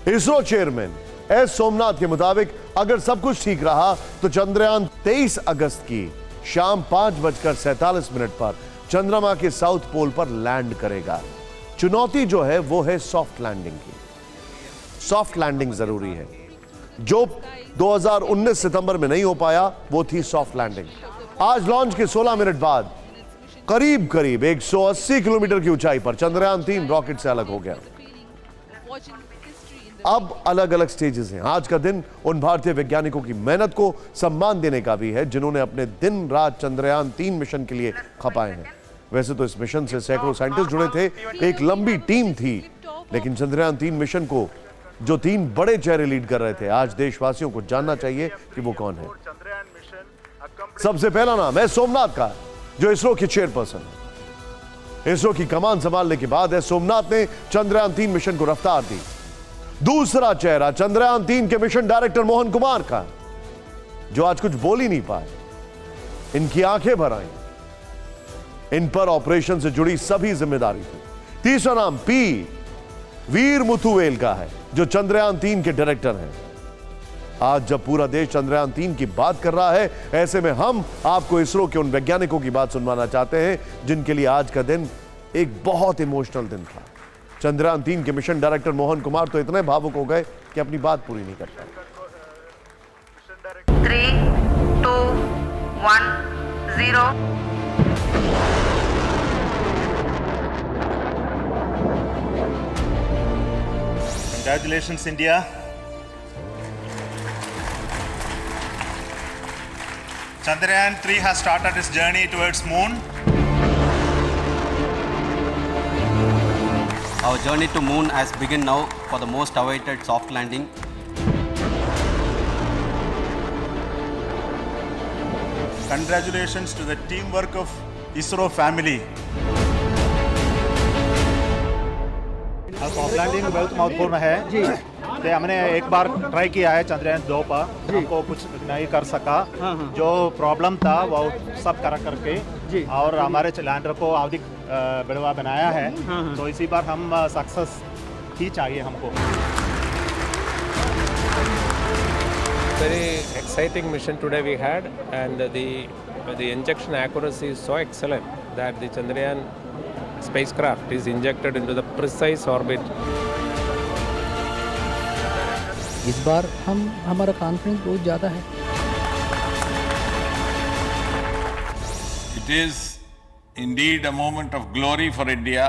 ISRO chairman S Somnath के मुताबिक अगर सब कुछ ठीक रहा तो चंद्रयान 23 अगस्त की शाम 5:47 पर चंद्रमा के साउथ पोल पर लैंड करेगा। चुनौती जो है वो है सॉफ्ट लैंडिंग की। सॉफ्ट लैंडिंग जरूरी है। जो 2019 सितंबर में नहीं हो पाया वो थी सॉफ्ट लैंडिंग। आज लॉन्च के 16 मिनट बाद करीब करीब 180 किलोमीटर की ऊंचाई पर चंद्रयान 3 रॉकेट से अलग हो गया। अब अलग अलग स्टेजेस हैं। आज का दिन उन भारतीय वैज्ञानिकों की मेहनत को सम्मान देने का भी है जिन्होंने अपने दिन रात चंद्रयान 3 मिशन के लिए खपाए हैं। वैसे तो इस मिशन से सैकड़ों साइंटिस्ट जुड़े थे, एक लंबी टीम थी, लेकिन चंद्रयान 3 मिशन को जो 3 बड़े चेहरे लीड कर रहे थे, आज देशवासियों को जानना चाहिए कि वो कौन है। सबसे पहला नाम है सोमनाथ का, जो इसरो की चेयरपर्सन है। इसरो की कमान संभालने के बाद है सोमनाथ ने चंद्रयान 3 मिशन को रफ्तार दी। दूसरा चेहरा चंद्रयान 3 के मिशन डायरेक्टर मोहन कुमार का, जो आज कुछ बोल ही नहीं पाए। इनकी आंखें भर आई, इन पर ऑपरेशन से जुड़ी सभी जिम्मेदारी थी। तीसरा नाम पी वीर मुथुवेल का है, जो चंद्रयान 3 के डायरेक्टर हैं। आज जब पूरा देश चंद्रयान 3 की बात कर रहा है, ऐसे में हम आपको इसरो के उन वैज्ञानिकों की बात सुनवाना चाहते हैं जिनके लिए आज का दिन एक बहुत इमोशनल दिन था। चंद्रयान 3 के मिशन डायरेक्टर मोहन कुमार तो इतने भावुक हो गए कि अपनी बात पूरी नहीं कर पाए। 3, 2, 1, 0। Congratulations, India. Chandrayaan 3 has started its journey towards moon. Our journey to moon has begun now for the most awaited soft landing. Congratulations to the teamwork of ISRO family. Soft landing बहुत महत्वपूर्ण है जी। तो हमने एक बार try किया है चंद्रयान 2 पर, हमको कुछ नहीं कर सका। जो प्रॉब्लम था वो सब करके जी, और हमारे लैंडर को अधिक बढ़वा बनाया है। तो इसी बार हम सक्सेस ही चाहिए हमको। Very exciting mission today we had, and the injection accuracy is so excellent that the Chandrayaan spacecraft is injected into the precise orbit. इस बार हमारा कॉन्फिडेंस बहुत ज़्यादा है। It is indeed a moment of glory for India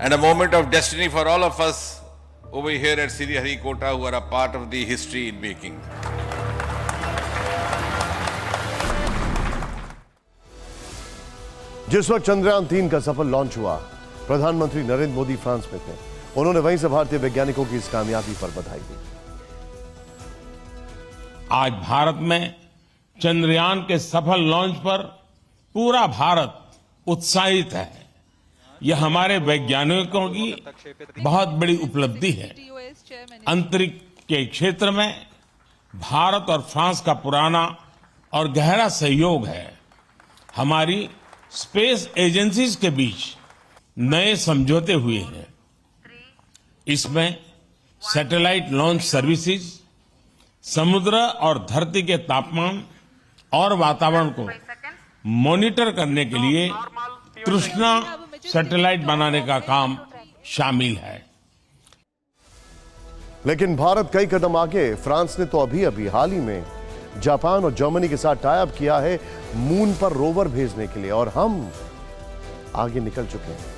and a moment of destiny for all of us over here at Sriharikota who are a part of the history in making. जिस वक्त चंद्रयान 3 का सफल launch हुआ, प्रधानमंत्री Narendra Modi France में थे। उन्होंने वहीं से भारतीय वैज्ञानिकों की इस कामयाबी पर बधाई दी। आज भारत में चंद्रयान के सफल लॉन्च पर पूरा भारत उत्साहित है। यह हमारे वैज्ञानिकों की बहुत बड़ी उपलब्धि है। अंतरिक्ष के क्षेत्र में भारत और फ्रांस का पुराना और गहरा सहयोग है। हमारी स्पेस एजेंसीज के बीच नए समझौते हुए हैं। इसमें सैटेलाइट लॉन्च सर्विसेज, समुद्र और धरती के तापमान और वातावरण को मॉनिटर करने के लिए कृष्णा सैटेलाइट बनाने का काम शामिल है। लेकिन भारत कई कदम आगे। फ्रांस ने तो अभी हाल ही में जापान और जर्मनी के साथ टाई अप किया है मून पर रोवर भेजने के लिए, और हम आगे निकल चुके हैं।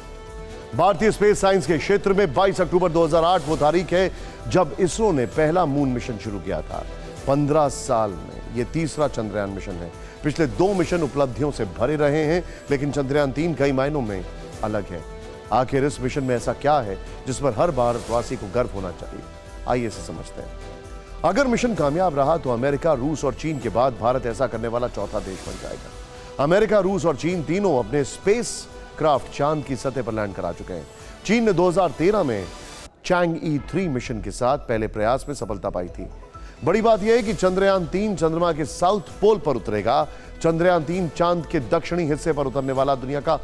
भारतीय स्पेस साइंस के क्षेत्र में 22 अक्टूबर 2008 वो तारीख है जब इसरो ने पहला मून मिशन शुरू किया था। 15 साल में ये तीसरा चंद्रयान मिशन है। पिछले 2 मिशन उपलब्धियों से भरे रहे हैं, लेकिन चंद्रयान 3 कई मायनों में अलग है। आखिर इस मिशन में ऐसा क्या है जिस पर हर भारतवासी को गर्व होना चाहिए? आइए इसे समझते हैं। अगर मिशन कामयाब रहा तो अमेरिका, रूस और चीन के बाद भारत ऐसा करने वाला चौथा देश बन जाएगा। अमेरिका, रूस और चीन तीनों अपने स्पेस क्राफ्ट चांद की सतह पर लैंड करा चुके हैं। चीन ने 2013 में चैंग-ई 3 मिशन के साथ पहले प्रयास में सफलता पाई थी। बड़ी बात यह है कि चंद्रयान 3 चंद्रमा के साउथ पोल पर उतरेगा। चंद्रयान 3 चांद के दक्षिणी हिस्से पर उतरने वाला दुनिया का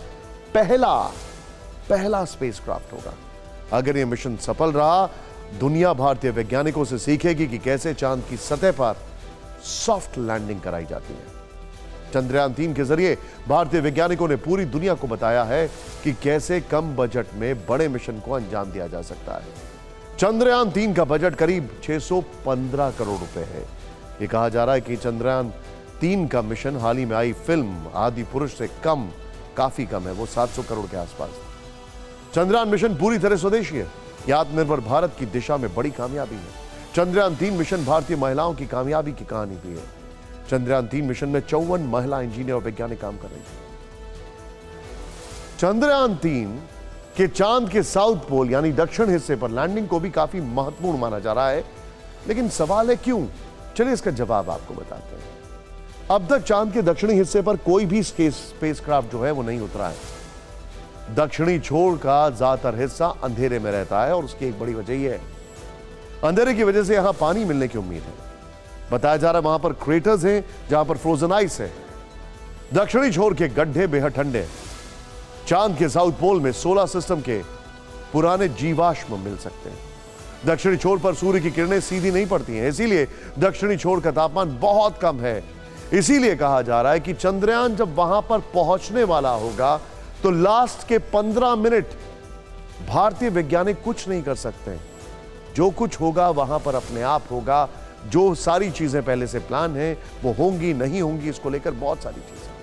पहला स्पेसक्राफ्ट होगा। अगर यह मिशन सफल रहा, दुनिया भारतीय वैज्ञानिकों से सीखेगी कि कैसे चांद की सतह पर सॉफ्ट लैंडिंग कराई जाती है। चंद्रयान 3 के जरिए भारतीय वैज्ञानिकों ने पूरी दुनिया को बताया है कि कैसे कम बजट में बड़े मिशन को अंजाम दिया जा सकता है। चंद्रयान 3 का बजट करीब 615 करोड़ रुपए है। यह कहा जा रहा है कि चंद्रयान 3 का मिशन हाल ही में आई फिल्म आदि पुरुष से काफी कम है, वो 700 करोड़ के आसपास। चंद्रयान मिशन पूरी तरह स्वदेशी है। यह आत्मनिर्भर भारत की दिशा में बड़ी कामयाबी है। चंद्रयान 3 मिशन भारतीय महिलाओं की कामयाबी की कहानी भी है। चंद्रयान 3 मिशन में 54 महिला इंजीनियर और वैज्ञानिक काम कर रही हैं। चंद्रयान 3 के चांद के साउथ पोल यानी दक्षिण हिस्से पर लैंडिंग को भी काफी महत्वपूर्ण माना जा रहा है। लेकिन सवाल है क्यों? चलिए इसका जवाब आपको बताते हैं। अब तक चांद के दक्षिणी हिस्से पर कोई भी स्पेसक्राफ्ट जो है वो नहीं उतरा है। दक्षिणी छोर का ज्यादातर हिस्सा अंधेरे में रहता है और उसकी एक बड़ी वजह यह है, अंधेरे की वजह से यहां पानी मिलने की उम्मीद है। बताया जा रहा है वहां पर क्रेटर्स हैं जहां पर फ्रोजन आइस है। दक्षिणी छोर के गड्ढे बेहद ठंडे हैं। चांद के साउथ पोल में सोलर सिस्टम के पुराने जीवाश्म मिल सकते हैं। दक्षिणी छोर पर सूर्य की किरणें सीधी नहीं पड़ती हैं, इसीलिए दक्षिणी छोर का तापमान बहुत कम है। इसीलिए कहा जा रहा है कि चंद्रयान जब वहां पर पहुंचने वाला होगा तो लास्ट के 15 मिनट भारतीय वैज्ञानिक कुछ नहीं कर सकते। जो कुछ होगा वहां पर अपने आप होगा। जो सारी चीजें पहले से प्लान है वो होंगी नहीं होंगी, इसको लेकर बहुत सारी चीजें